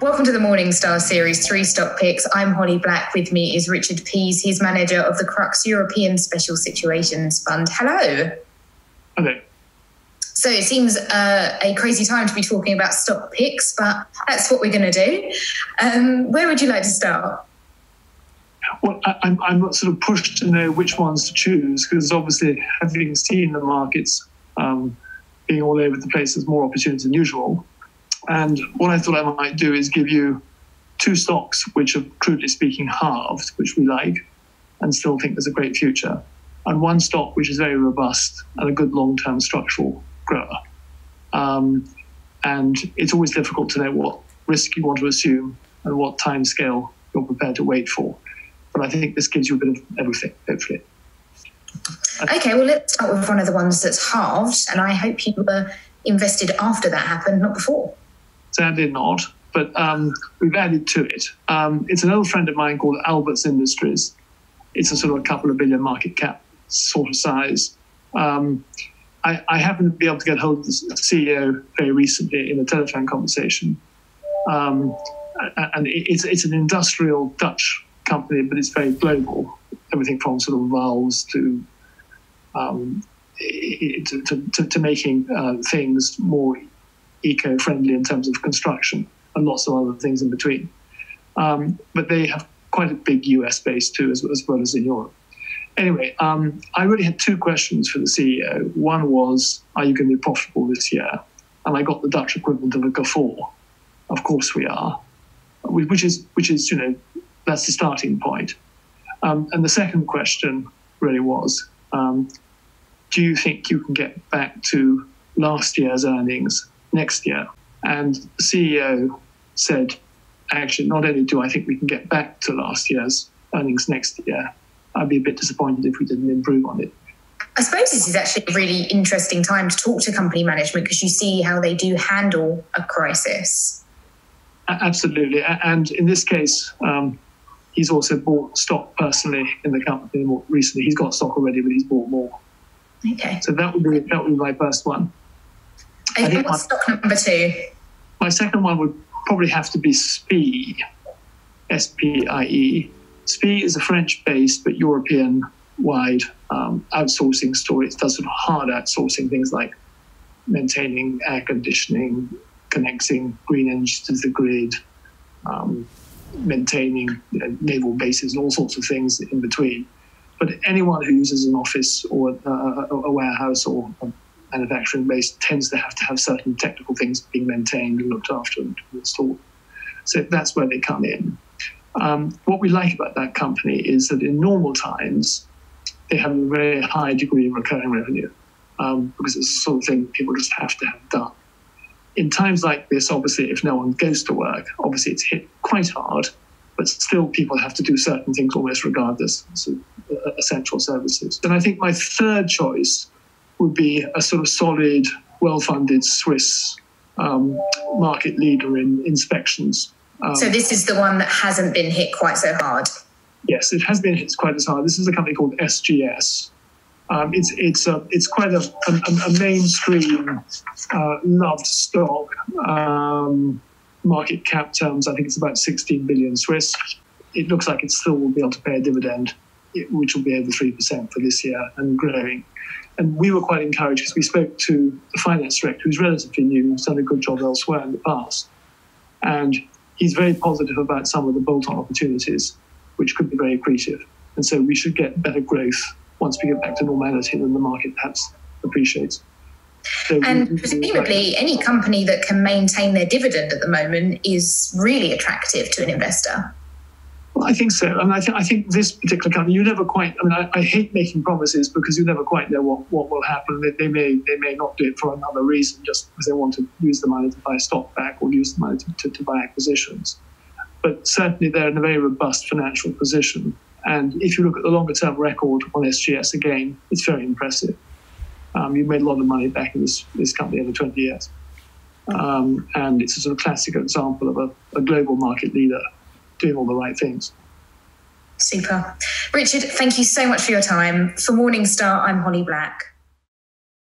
Welcome to the Morningstar Series 3 Stock Picks. I'm Holly Black. With me is Richard Pease. He's manager of the CRUX European Special Situations Fund. Hello. Hello. So it seems a crazy time to be talking about stock picks, but that's what we're going to do. Where would you like to start? Well, I'm not sort of pushed to know which ones to choose because obviously having seen the markets being all over the place, there's more opportunity than usual. And what I thought I might do is give you two stocks which are, crudely speaking, halved, which we like and still think there's a great future, and one stock which is very robust and a good long-term structural grower. And it's always difficult to know what risk you want to assume and what time scale you're prepared to wait for. But I think this gives you a bit of everything, hopefully. Okay, well, let's start with one of the ones that's halved, and I hope you were invested after that happened, not before. Sadly not, but we've added to it. It's an old friend of mine called Alberts Industries. It's a sort of a couple of billion market cap sort of size. I happened to be able to get hold of the CEO very recently in a telephone conversation. And it's an industrial Dutch company, but it's very global. Everything from sort of valves to making things more eco-friendly in terms of construction and lots of other things in between. But they have quite a big US base too, as well as in Europe. Anyway, I really had two questions for the CEO. One was, are you going to be profitable this year? And I got the Dutch equivalent of a guffaw. Of course we are, which is that's the starting point. And the second question really was, do you think you can get back to last year's earnings next year? And the CEO said, actually, not only do I think we can get back to last year's earnings next year, I'd be a bit disappointed if we didn't improve on it. I suppose this is actually a really interesting time to talk to company management because you see how they do handle a crisis. Absolutely. And in this case, he's also bought stock personally in the company more recently. He's got stock already, but he's bought more. Okay. So that would be my first one. And what's stock number two? My second one would probably have to be SPIE, S-P-I-E. SPIE is a French-based but European-wide outsourcing story. It does sort of hard outsourcing, things like maintaining air conditioning, connecting green energy to the grid, maintaining naval bases and all sorts of things in between. But anyone who uses an office or a warehouse or a manufacturing base tends to have certain technical things being maintained and looked after and installed. So that's where they come in. What we like about that company is that in normal times, they have a very high degree of recurring revenue because it's the sort of thing people just have to have done. In times like this, obviously, if no one goes to work, obviously it's hit quite hard, but still people have to do certain things almost regardless, so essential services. And I think my third choice would be a sort of solid, well-funded Swiss market leader in inspections. So this is the one that hasn't been hit quite so hard? Yes, it has been hit quite as hard. This is a company called SGS. It's quite a mainstream loved stock. Market cap terms, I think it's about 16 billion Swiss. It looks like it still will be able to pay a dividend, which will be over 3% for this year and growing. And we were quite encouraged because we spoke to the finance director, who's relatively new, who's done a good job elsewhere in the past. And he's very positive about some of the bolt-on opportunities, which could be very accretive. And so we should get better growth once we get back to normality than the market perhaps appreciates. So and presumably any company that can maintain their dividend at the moment is really attractive to an investor. Well, I think so. And I think this particular company, you never quite, I hate making promises because you never quite know what will happen. They may not do it for another reason, just because they want to use the money to buy stock back or use the money to buy acquisitions. But certainly they're in a very robust financial position. And if you look at the longer term record on SGS, again, it's very impressive. You've made a lot of money back in this company over 20 years. And it's a sort of classic example of a global market leader doing all the right things. Super. Richard, thank you so much for your time. For Morningstar, I'm Holly Black.